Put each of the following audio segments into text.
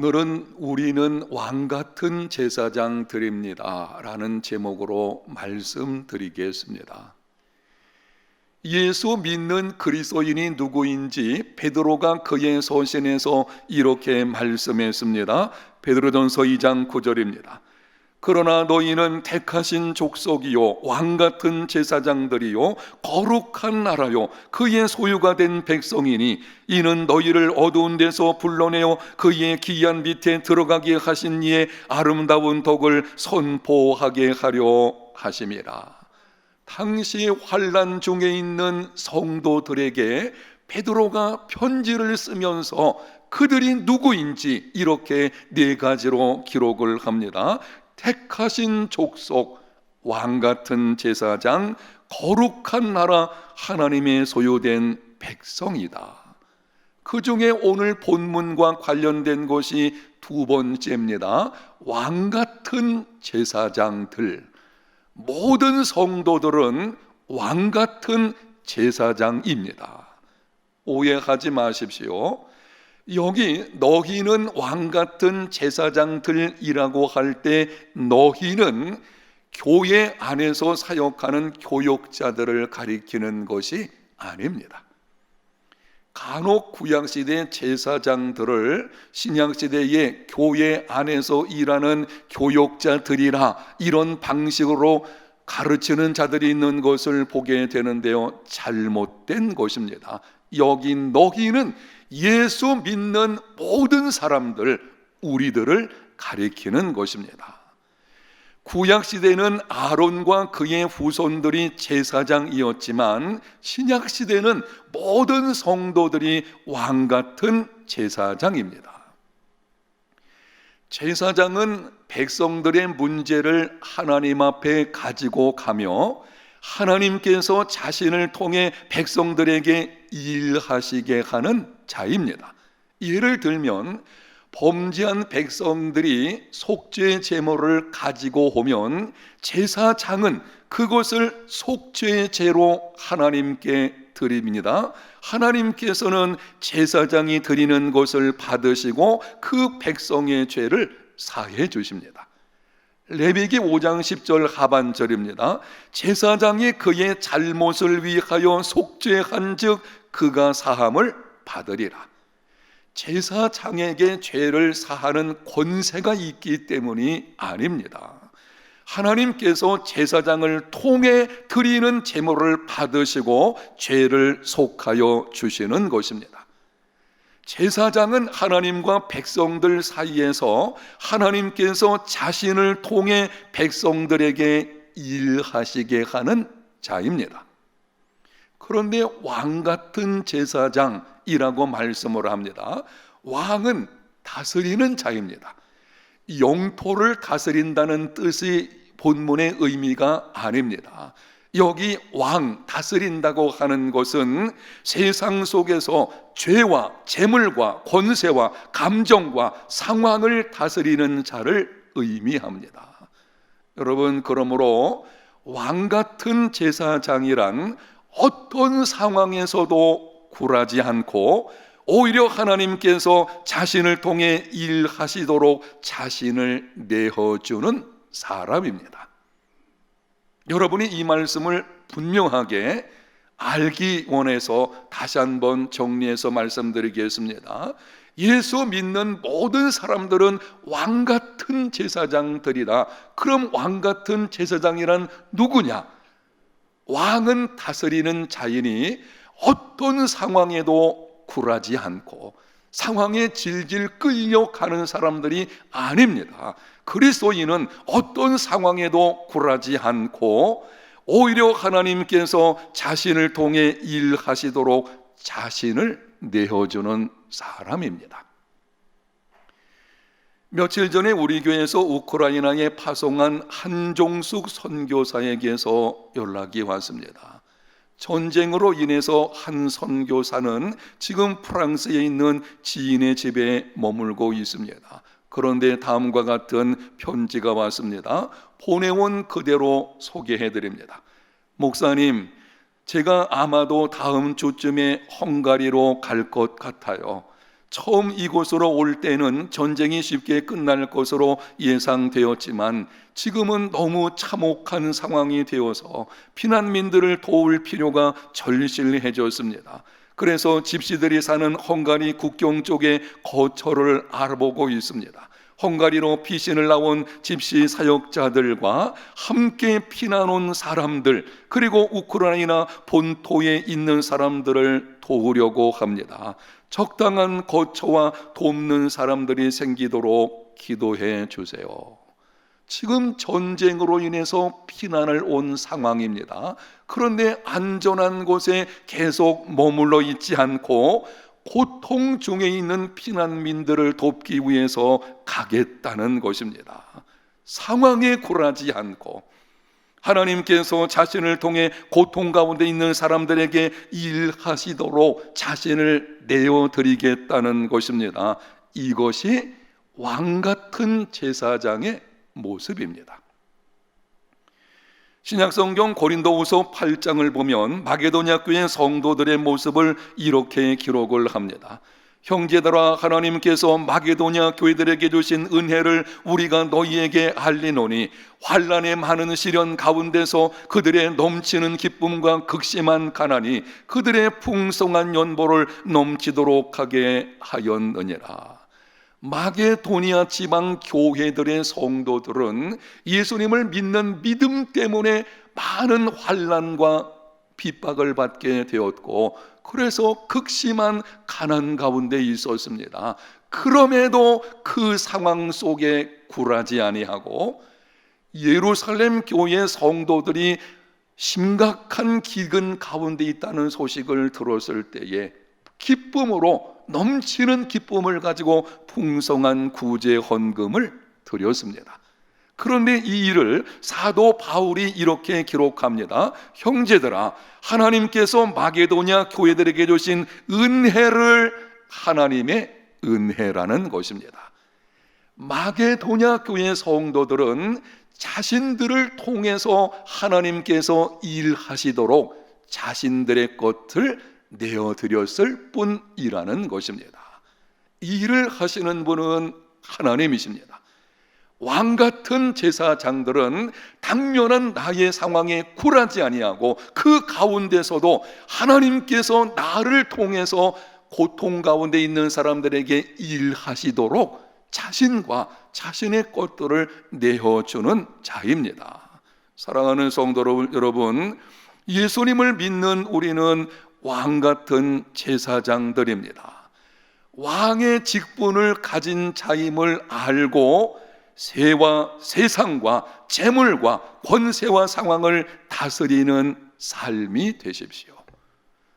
오늘은 우리는 왕같은 제사장 드립니다 라는 제목으로 말씀드리겠습니다. 예수 믿는 그리스도인이 누구인지 베드로가 그의 서신에서 이렇게 말씀했습니다. 베드로전서 2장 9절입니다. 그러나 너희는 택하신 족속이요 왕같은 제사장들이요 거룩한 나라요 그의 소유가 된 백성이니 이는 너희를 어두운 데서 불러내어 그의 기이한 밑에 들어가게 하신 이의 아름다운 덕을 선포하게 하려 하심이라. 당시 환난 중에 있는 성도들에게 베드로가 편지를 쓰면서 그들이 누구인지 이렇게 네 가지로 기록을 합니다. 택하신 족속, 왕같은 제사장, 거룩한 나라, 하나님의 소유된 백성이다. 그 중에 오늘 본문과 관련된 것이 두 번째입니다. 왕같은 제사장들. 모든 성도들은 왕같은 제사장입니다. 오해하지 마십시오. 여기 너희는 왕같은 제사장들이라고 할 때 너희는 교회 안에서 사역하는 교역자들을 가리키는 것이 아닙니다. 간혹 구약시대 제사장들을 신약시대의 교회 안에서 일하는 교역자들이라 이런 방식으로 가르치는 자들이 있는 것을 보게 되는데요, 잘못된 것입니다. 여기 너희는 예수 믿는 모든 사람들, 우리들을 가리키는 것입니다. 구약시대는 아론과 그의 후손들이 제사장이었지만 신약시대는 모든 성도들이 왕같은 제사장입니다. 제사장은 백성들의 문제를 하나님 앞에 가지고 가며 하나님께서 자신을 통해 백성들에게 일하시게 하는 자입니다. 예를 들면 범죄한 백성들이 속죄 제물을 가지고 오면 제사장은 그것을 속죄 제로 하나님께 드립니다. 하나님께서는 제사장이 드리는 것을 받으시고 그 백성의 죄를 사해 주십니다. 레위기 5장 10절 하반절입니다. 제사장이 그의 잘못을 위하여 속죄한즉 그가 사함을 받으리라. 제사장에게 죄를 사하는 권세가 있기 때문이 아닙니다. 하나님께서 제사장을 통해 드리는 제물을 받으시고 죄를 속하여 주시는 것입니다. 제사장은 하나님과 백성들 사이에서 하나님께서 자신을 통해 백성들에게 일하시게 하는 자입니다. 그런데 왕같은 제사장이라고 말씀을 합니다. 왕은 다스리는 자입니다. 영토를 다스린다는 뜻이 본문의 의미가 아닙니다. 여기 왕, 다스린다고 하는 것은 세상 속에서 죄와 재물과 권세와 감정과 상황을 다스리는 자를 의미합니다. 여러분, 그러므로 왕같은 제사장이란 어떤 상황에서도 굴하지 않고 오히려 하나님께서 자신을 통해 일하시도록 자신을 내어주는 사람입니다. 여러분이 이 말씀을 분명하게 알기 원해서 다시 한번 정리해서 말씀드리겠습니다. 예수 믿는 모든 사람들은 왕같은 제사장들이다. 그럼 왕같은 제사장이란 누구냐? 왕은 다스리는 자이니 어떤 상황에도 굴하지 않고 상황에 질질 끌려가는 사람들이 아닙니다. 그리스도인은 어떤 상황에도 굴하지 않고 오히려 하나님께서 자신을 통해 일하시도록 자신을 내어주는 사람입니다. 며칠 전에 우리 교회에서 우크라이나에 파송한 한종숙 선교사에게서 연락이 왔습니다. 전쟁으로 인해서 한 선교사는 지금 프랑스에 있는 지인의 집에 머물고 있습니다. 그런데 다음과 같은 편지가 왔습니다. 보내온 그대로 소개해드립니다. 목사님, 제가 아마도 다음 주쯤에 헝가리로 갈 것 같아요. 처음 이곳으로 올 때는 전쟁이 쉽게 끝날 것으로 예상되었지만 지금은 너무 참혹한 상황이 되어서 피난민들을 도울 필요가 절실해졌습니다. 그래서 집시들이 사는 헝가리 국경 쪽에 거처를 알아보고 있습니다. 헝가리로 피신을 나온 집시 사역자들과 함께 피난 온 사람들, 그리고 우크라이나 본토에 있는 사람들을 도우려고 합니다. 적당한 거처와 돕는 사람들이 생기도록 기도해 주세요. 지금 전쟁으로 인해서 피난을 온 상황입니다. 그런데 안전한 곳에 계속 머물러 있지 않고 고통 중에 있는 피난민들을 돕기 위해서 가겠다는 것입니다. 상황에 굴하지 않고 하나님께서 자신을 통해 고통 가운데 있는 사람들에게 일하시도록 자신을 내어드리겠다는 것입니다. 이것이 왕같은 제사장의 모습입니다. 신약성경 고린도후서 8장을 보면 마게도냐 교회 성도들의 모습을 이렇게 기록을 합니다. 형제들아, 하나님께서 마게도냐 교회들에게 주신 은혜를 우리가 너희에게 알리노니 환난의 많은 시련 가운데서 그들의 넘치는 기쁨과 극심한 가난이 그들의 풍성한 연보를 넘치도록 하게 하였느니라. 마게도니아 지방 교회들의 성도들은 예수님을 믿는 믿음 때문에 많은 환난과 핍박을 받게 되었고, 그래서 극심한 가난 가운데 있었습니다. 그럼에도 그 상황 속에 굴하지 아니하고 예루살렘 교회 성도들이 심각한 기근 가운데 있다는 소식을 들었을 때에 기쁨으로, 넘치는 기쁨을 가지고 풍성한 구제 헌금을 드렸습니다. 그런데 이 일을 사도 바울이 이렇게 기록합니다. 형제들아, 하나님께서 마게도냐 교회들에게 주신 은혜를 하나님의 은혜라는 것입니다. 마게도냐 교회 성도들은 자신들을 통해서 하나님께서 일하시도록 자신들의 것을 내어드렸을 뿐이라는 것입니다. 이 일을 하시는 분은 하나님이십니다. 왕같은 제사장들은 당면한 나의 상황에 굴하지 아니하고 그 가운데서도 하나님께서 나를 통해서 고통 가운데 있는 사람들에게 일하시도록 자신과 자신의 것들을 내어주는 자입니다. 사랑하는 성도 여러분, 예수님을 믿는 우리는 왕같은 제사장들입니다. 왕의 직분을 가진 자임을 알고 세와 세상과 재물과 권세와 상황을 다스리는 삶이 되십시오.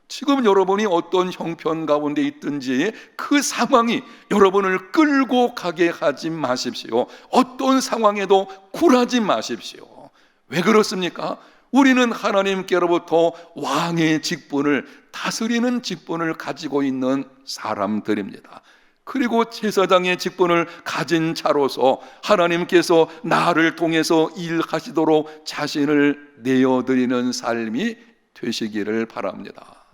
지금 여러분이 어떤 형편 가운데 있든지 그 상황이 여러분을 끌고 가게 하지 마십시오. 어떤 상황에도 굴하지 마십시오. 왜 그렇습니까? 우리는 하나님께로부터 왕의 직분을, 다스리는 직분을 가지고 있는 사람들입니다. 그리고 제사장의 직분을 가진 자로서 하나님께서 나를 통해서 일하시도록 자신을 내어드리는 삶이 되시기를 바랍니다.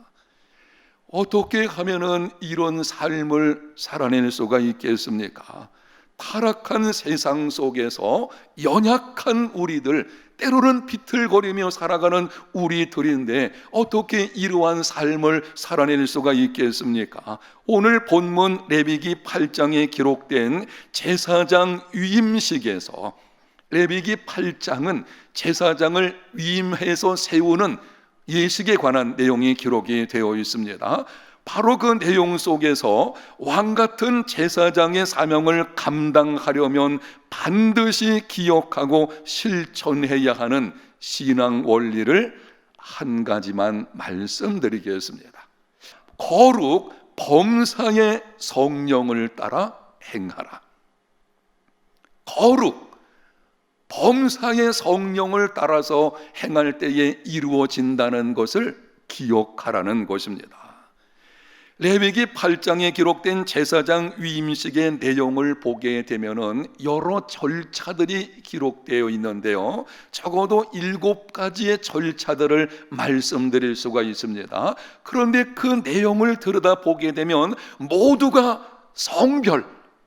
어떻게 하면은 이런 삶을 살아낼 수가 있겠습니까? 타락한 세상 속에서 연약한 우리들, 때로는 비틀거리며 살아가는 우리들인데 어떻게 이러한 삶을 살아낼 수가 있겠습니까? 오늘 본문 레위기 8장에 기록된 제사장 위임식에서, 레위기 8장은 제사장을 위임해서 세우는 예식에 관한 내용이 기록이 되어 있습니다. 바로 그 내용 속에서 왕같은 제사장의 사명을 감당하려면 반드시 기억하고 실천해야 하는 신앙 원리를 한 가지만 말씀드리겠습니다. 거룩 범사의 성령을 따라 행하라. 거룩 범사의 성령을 따라서 행할 때에 이루어진다는 것을 기억하라는 것입니다. 레위기 8장에 기록된 제사장 위임식의 내용을 보게 되면은 여러 절차들이 기록되어 있는데요, 적어도 7가지의 절차들을 말씀드릴 수가 있습니다. 그런데 그 내용을 들여다보게 되면 모두가 성별,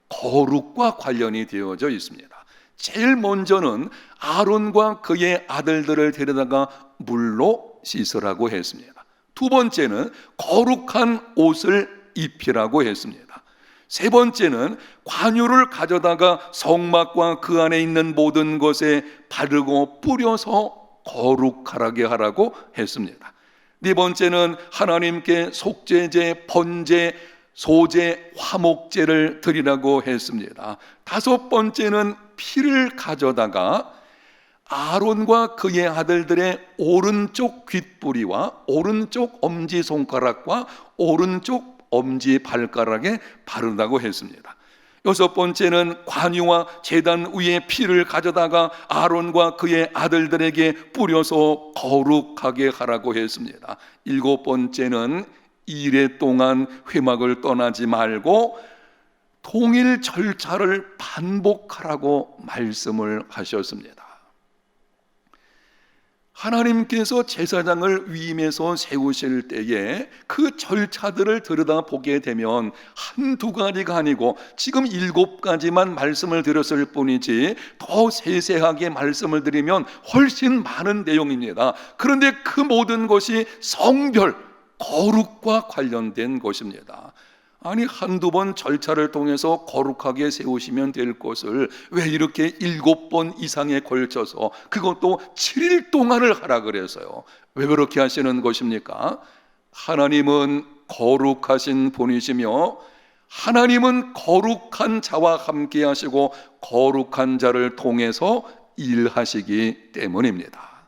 거룩과 관련이 되어져 있습니다. 제일 먼저는 아론과 그의 아들들을 데려다가 물로 씻으라고 했습니다. 두 번째는 거룩한 옷을 입히라고 했습니다. 세 번째는 관유를 가져다가 성막과 그 안에 있는 모든 것에 바르고 뿌려서 거룩하게 하라고 했습니다. 네 번째는 하나님께 속죄제, 번제, 소제, 화목제를 드리라고 했습니다. 다섯 번째는 피를 가져다가 아론과 그의 아들들의 오른쪽 귓뿌리와 오른쪽 엄지손가락과 오른쪽 엄지발가락에 바른다고 했습니다. 여섯 번째는 관유와 제단 위에 피를 가져다가 아론과 그의 아들들에게 뿌려서 거룩하게 하라고 했습니다. 일곱 번째는 이레 동안 회막을 떠나지 말고 통일 절차를 반복하라고 말씀을 하셨습니다. 하나님께서 제사장을 위임해서 세우실 때에 그 절차들을 들여다보게 되면 한두 가지가 아니고 지금 7가지만 말씀을 드렸을 뿐이지 더 세세하게 말씀을 드리면 훨씬 많은 내용입니다. 그런데 그 모든 것이 성별, 거룩과 관련된 것입니다. 아니, 한두 번 절차를 통해서 거룩하게 세우시면 될 것을 왜 이렇게 7번 이상에 걸쳐서, 그것도 7일 동안을 하라 그래서요. 왜 그렇게 하시는 것입니까? 하나님은 거룩하신 분이시며 하나님은 거룩한 자와 함께 하시고 거룩한 자를 통해서 일하시기 때문입니다.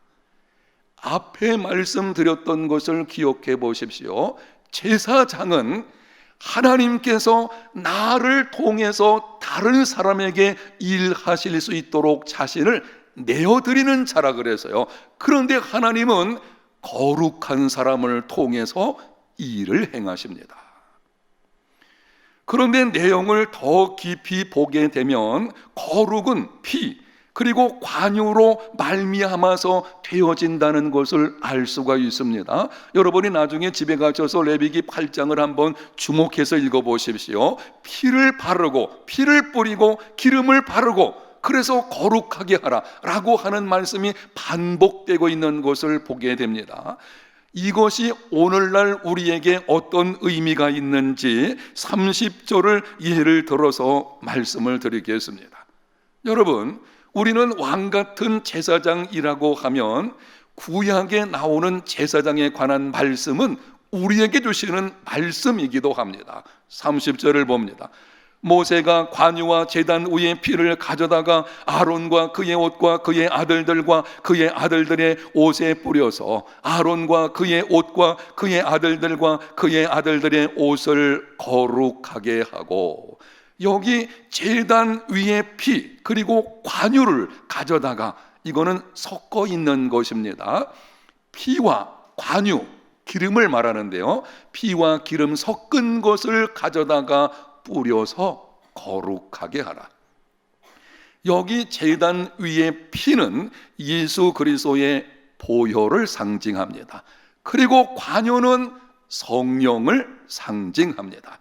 앞에 말씀드렸던 것을 기억해 보십시오. 제사장은 하나님께서 나를 통해서 다른 사람에게 일하실 수 있도록 자신을 내어드리는 자라 그래서요. 그런데 하나님은 거룩한 사람을 통해서 일을 행하십니다. 그런데 내용을 더 깊이 보게 되면 거룩은 피, 그리고 관유로 말미암아서 되어진다는 것을 알 수가 있습니다. 여러분이 나중에 집에 가셔서 레위기 8장을 한번 주목해서 읽어보십시오. 피를 바르고 피를 뿌리고 기름을 바르고 그래서 거룩하게 하라 라고 하는 말씀이 반복되고 있는 것을 보게 됩니다. 이것이 오늘날 우리에게 어떤 의미가 있는지 30절을 예를 들어서 말씀을 드리겠습니다. 여러분, 우리는 왕같은 제사장이라고 하면 구약에 나오는 제사장에 관한 말씀은 우리에게 주시는 말씀이기도 합니다. 30절을 봅니다. 모세가 관유와 제단 위에 피를 가져다가 아론과 그의 옷과 그의 아들들과 그의 아들들의 옷에 뿌려서 아론과 그의 옷과 그의 아들들과 그의 아들들의 옷을 거룩하게 하고, 여기 제단 위에 피 그리고 관유를 가져다가, 이거는 섞어 있는 것입니다. 피와 관유, 기름을 말하는데요, 피와 기름 섞은 것을 가져다가 뿌려서 거룩하게 하라. 여기 제단 위에 피는 예수 그리스도의 보혈을 상징합니다. 그리고 관유는 성령을 상징합니다.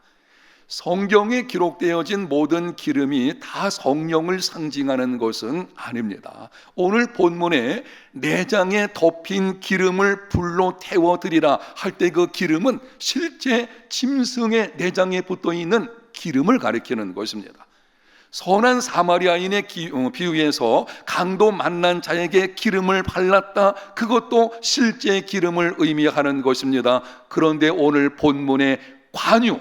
성경에 기록되어진 모든 기름이 다 성령을 상징하는 것은 아닙니다. 오늘 본문에 내장에 덮인 기름을 불로 태워드리라 할 때 그 기름은 실제 짐승의 내장에 붙어있는 기름을 가리키는 것입니다. 선한 사마리아인의 비유에서 강도 만난 자에게 기름을 발랐다, 그것도 실제 기름을 의미하는 것입니다. 그런데 오늘 본문의 관유,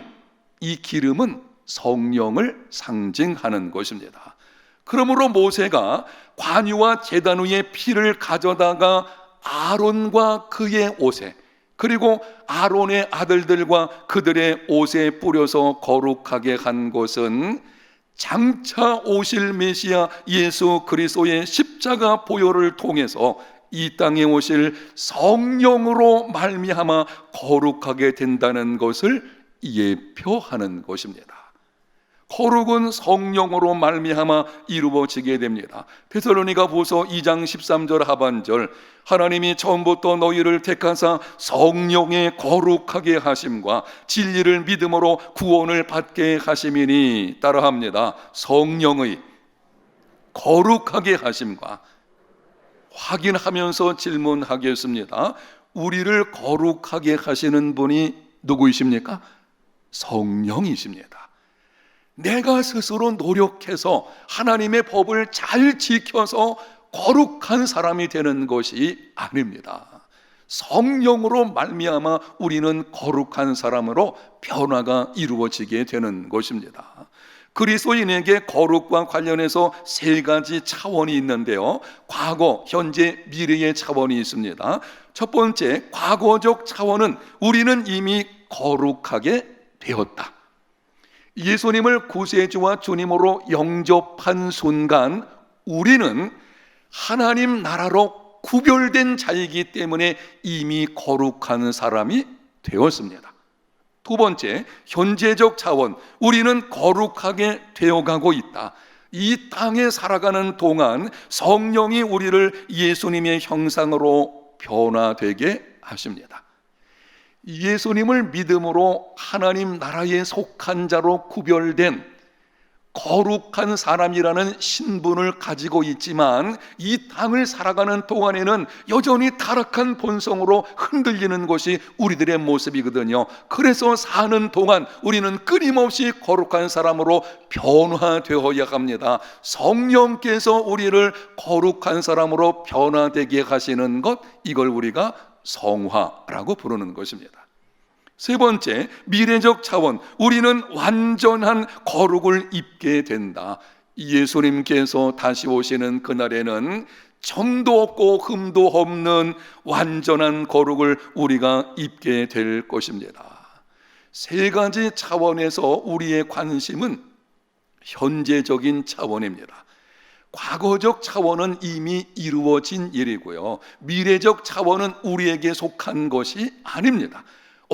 이 기름은 성령을 상징하는 것입니다. 그러므로 모세가 관유와 제단 위에 피를 가져다가 아론과 그의 옷에, 그리고 아론의 아들들과 그들의 옷에 뿌려서 거룩하게 한 것은 장차 오실 메시아 예수 그리스도의 십자가 보혈을 통해서 이 땅에 오실 성령으로 말미암아 거룩하게 된다는 것을 예표하는 것입니다. 거룩은 성령으로 말미암아 이루어지게 됩니다. 데살로니가후서 2장 13절 하반절, 하나님이 처음부터 너희를 택하사 성령의 거룩하게 하심과 진리를 믿음으로 구원을 받게 하심이니, 따라합니다. 성령의 거룩하게 하심과, 확인하면서 질문하겠습니다. 우리를 거룩하게 하시는 분이 누구이십니까? 성령이십니다. 내가 스스로 노력해서 하나님의 법을 잘 지켜서 거룩한 사람이 되는 것이 아닙니다. 성령으로 말미암아 우리는 거룩한 사람으로 변화가 이루어지게 되는 것입니다. 그리스도인에게 거룩과 관련해서 세 가지 차원이 있는데요, 과거, 현재, 미래의 차원이 있습니다. 첫 번째, 과거적 차원은 우리는 이미 거룩하게 되었다. 예수님을 구세주와 주님으로 영접한 순간 우리는 하나님 나라로 구별된 자이기 때문에 이미 거룩한 사람이 되었습니다. 두 번째, 현재적 차원, 우리는 거룩하게 되어가고 있다. 이 땅에 살아가는 동안 성령이 우리를 예수님의 형상으로 변화되게 하십니다. 예수님을 믿음으로 하나님 나라에 속한 자로 구별된 거룩한 사람이라는 신분을 가지고 있지만, 이 땅을 살아가는 동안에는 여전히 타락한 본성으로 흔들리는 것이 우리들의 모습이거든요. 그래서 사는 동안 우리는 끊임없이 거룩한 사람으로 변화되어야 합니다. 성령께서 우리를 거룩한 사람으로 변화되게 하시는 것, 이걸 우리가 성화라고 부르는 것입니다. 세 번째, 미래적 차원, 우리는 완전한 거룩을 입게 된다. 예수님께서 다시 오시는 그날에는 점도 없고 흠도 없는 완전한 거룩을 우리가 입게 될 것입니다. 세 가지 차원에서 우리의 관심은 현재적인 차원입니다. 과거적 차원은 이미 이루어진 일이고요, 미래적 차원은 우리에게 속한 것이 아닙니다.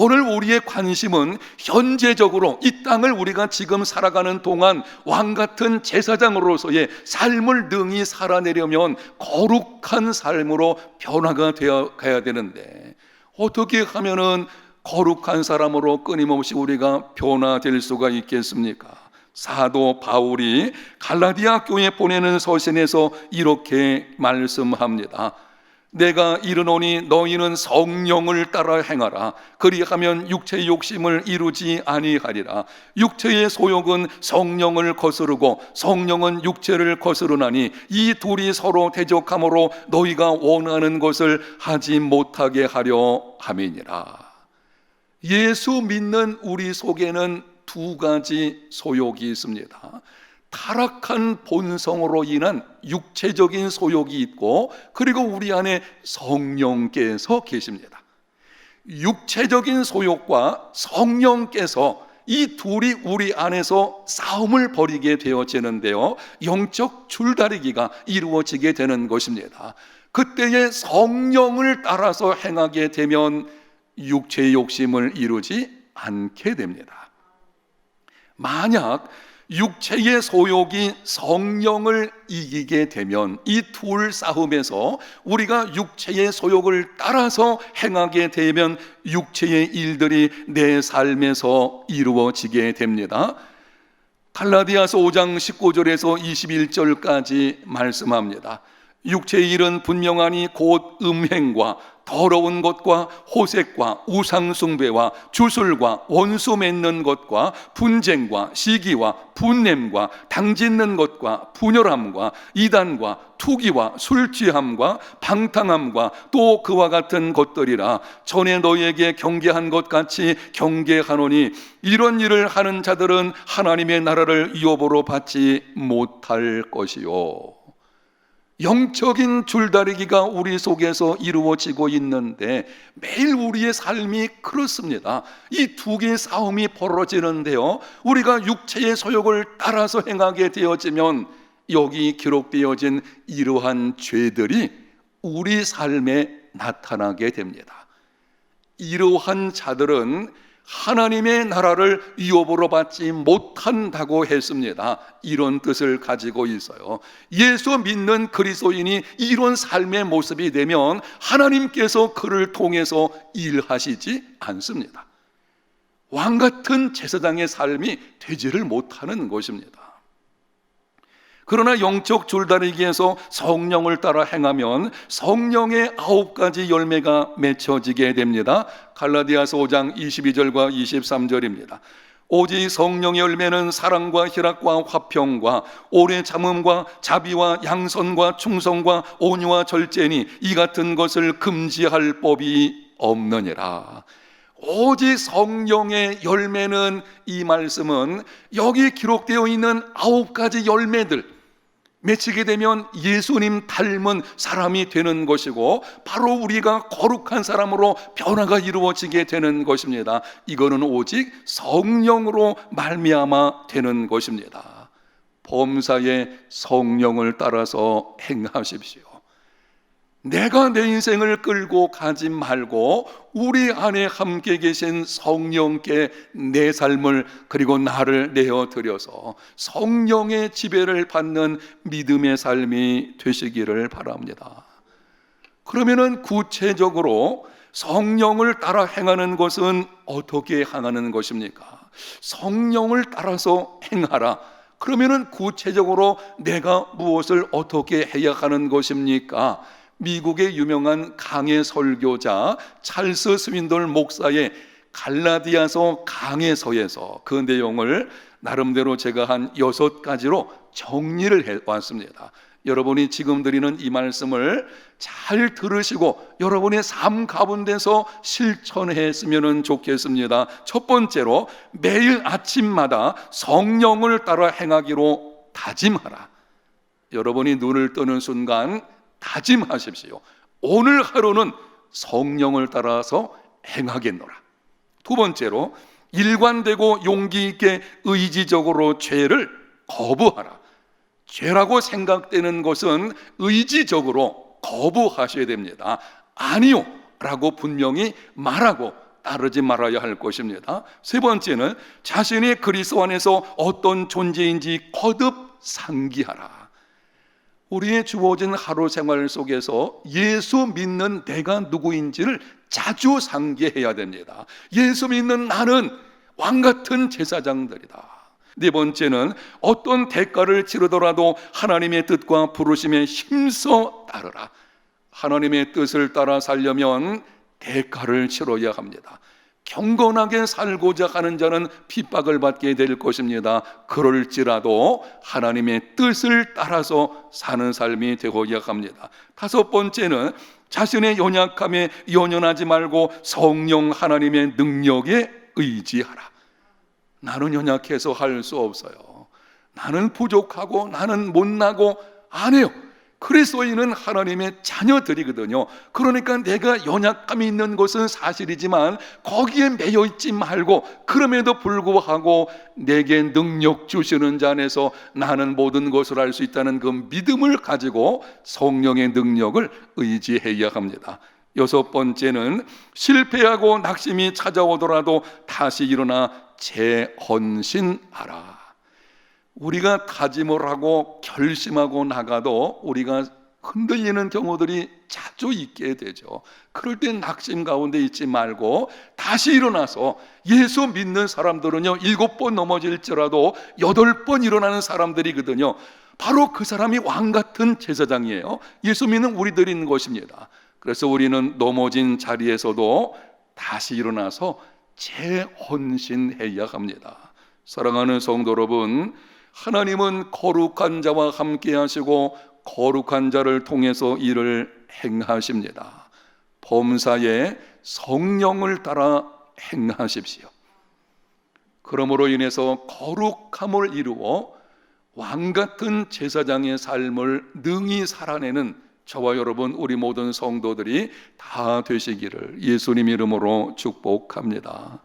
오늘 우리의 관심은 현재적으로 이 땅을 우리가 지금 살아가는 동안 왕같은 제사장으로서의 삶을 능히 살아내려면 거룩한 삶으로 변화가 되어 가야 되는데, 어떻게 하면은 거룩한 사람으로 끊임없이 우리가 변화될 수가 있겠습니까? 사도 바울이 갈라디아 교회에 보내는 서신에서 이렇게 말씀합니다. 내가 이르노니 너희는 성령을 따라 행하라. 그리하면 육체의 욕심을 이루지 아니하리라. 육체의 소욕은 성령을 거스르고 성령은 육체를 거스르나니 이 둘이 서로 대적함으로 너희가 원하는 것을 하지 못하게 하려 함이니라. 예수 믿는 우리 속에는 두 가지 소욕이 있습니다. 타락한 본성으로 인한 육체적인 소욕이 있고, 그리고 우리 안에 성령께서 계십니다. 육체적인 소욕과 성령께서 이 둘이 우리 안에서 싸움을 벌이게 되어지는데요, 영적 줄다리기가 이루어지게 되는 것입니다. 그때에 성령을 따라서 행하게 되면 육체의 욕심을 이루지 않게 됩니다. 만약 육체의 소욕이 성령을 이기게 되면 이 둘 싸움에서 우리가 육체의 소욕을 따라서 행하게 되면 육체의 일들이 내 삶에서 이루어지게 됩니다. 갈라디아서 5장 19절에서 21절까지 말씀합니다. 육체의 일은 분명하니 곧 음행과 더러운 것과 호색과 우상숭배와 주술과 원수 맺는 것과 분쟁과 시기와 분냄과 당짓는 것과 분열함과 이단과 투기와 술취함과 방탕함과 또 그와 같은 것들이라. 전에 너희에게 경계한 것 같이 경계하노니 이런 일을 하는 자들은 하나님의 나라를 유업으로 받지 못할 것이요. 영적인 줄다리기가 우리 속에서 이루어지고 있는데 매일 우리의 삶이 그렇습니다. 이 두 개의 싸움이 벌어지는데요, 우리가 육체의 소욕을 따라서 행하게 되어지면 여기 기록되어진 이러한 죄들이 우리 삶에 나타나게 됩니다. 이러한 자들은 하나님의 나라를 유업으로 받지 못한다고 했습니다. 이런 뜻을 가지고 있어요. 예수 믿는 그리스도인이 이런 삶의 모습이 되면 하나님께서 그를 통해서 일하시지 않습니다. 왕 같은 제사장의 삶이 되지를 못하는 것입니다. 그러나 영적 줄다리기에서 성령을 따라 행하면 성령의 9가지 열매가 맺혀지게 됩니다. 갈라디아서 5장 22절과 23절입니다. 오직 성령의 열매는 사랑과 희락과 화평과 오래 참음과 자비와 양선과 충성과 온유와 절제니 이 같은 것을 금지할 법이 없느니라. 오직 성령의 열매는, 이 말씀은 여기 기록되어 있는 9가지 열매들 맺히게 되면 예수님 닮은 사람이 되는 것이고, 바로 우리가 거룩한 사람으로 변화가 이루어지게 되는 것입니다. 이거는 오직 성령으로 말미암아 되는 것입니다. 범사에 성령을 따라서 행하십시오. 내가 내 인생을 끌고 가지 말고 우리 안에 함께 계신 성령께 내 삶을, 그리고 나를 내어드려서 성령의 지배를 받는 믿음의 삶이 되시기를 바랍니다. 그러면은 구체적으로 성령을 따라 행하는 것은 어떻게 행하는 것입니까? 성령을 따라서 행하라. 그러면은 구체적으로 내가 무엇을 어떻게 해야 하는 것입니까? 미국의 유명한 강해 설교자 찰스 스윈돌 목사의 갈라디아서 강해서에서 그 내용을 나름대로 제가 한 6가지로 정리를 해왔습니다. 여러분이 지금 드리는 이 말씀을 잘 들으시고 여러분의 삶 가운데서 실천했으면 좋겠습니다. 첫 번째로, 매일 아침마다 성령을 따라 행하기로 다짐하라. 여러분이 눈을 뜨는 순간 다짐하십시오. 오늘 하루는 성령을 따라서 행하겠노라. 두 번째로, 일관되고 용기 있게 의지적으로 죄를 거부하라. 죄라고 생각되는 것은 의지적으로 거부하셔야 됩니다. 아니요 라고 분명히 말하고 따르지 말아야 할 것입니다. 세 번째는, 자신이 그리스도 안에서 어떤 존재인지 거듭 상기하라. 우리의 주어진 하루 생활 속에서 예수 믿는 내가 누구인지를 자주 상기해야 됩니다. 예수 믿는 나는 왕같은 제사장들이다. 네 번째는, 어떤 대가를 치르더라도 하나님의 뜻과 부르심에 힘써 따르라. 하나님의 뜻을 따라 살려면 대가를 치러야 합니다. 경건하게 살고자 하는 자는 핍박을 받게 될 것입니다. 그럴지라도 하나님의 뜻을 따라서 사는 삶이 되어야 합니다. 다섯 번째는, 자신의 연약함에 연연하지 말고 성령 하나님의 능력에 의지하라. 나는 연약해서 할 수 없어요. 나는 부족하고 나는 못나고 안 해요. 그리스도인은 하나님의 자녀들이거든요. 그러니까 내가 연약함이 있는 것은 사실이지만 거기에 매여 있지 말고, 그럼에도 불구하고 내게 능력 주시는 자 안에서 나는 모든 것을 할 수 있다는 그 믿음을 가지고 성령의 능력을 의지해야 합니다. 여섯 번째는, 실패하고 낙심이 찾아오더라도 다시 일어나 재헌신하라. 우리가 다짐을 하고 결심하고 나가도 우리가 흔들리는 경우들이 자주 있게 되죠. 그럴 때 낙심 가운데 있지 말고 다시 일어나서, 예수 믿는 사람들은요 7번 넘어질지라도 8번 일어나는 사람들이거든요. 바로 그 사람이 왕같은 제사장이에요. 예수 믿는 우리들인 것입니다. 그래서 우리는 넘어진 자리에서도 다시 일어나서 재헌신해야 합니다. 사랑하는 성도 여러분, 하나님은 거룩한 자와 함께 하시고 거룩한 자를 통해서 일을 행하십니다. 범사에 성령을 따라 행하십시오. 그러므로 인해서 거룩함을 이루어 왕같은 제사장의 삶을 능히 살아내는 저와 여러분, 우리 모든 성도들이 다 되시기를 예수님 이름으로 축복합니다.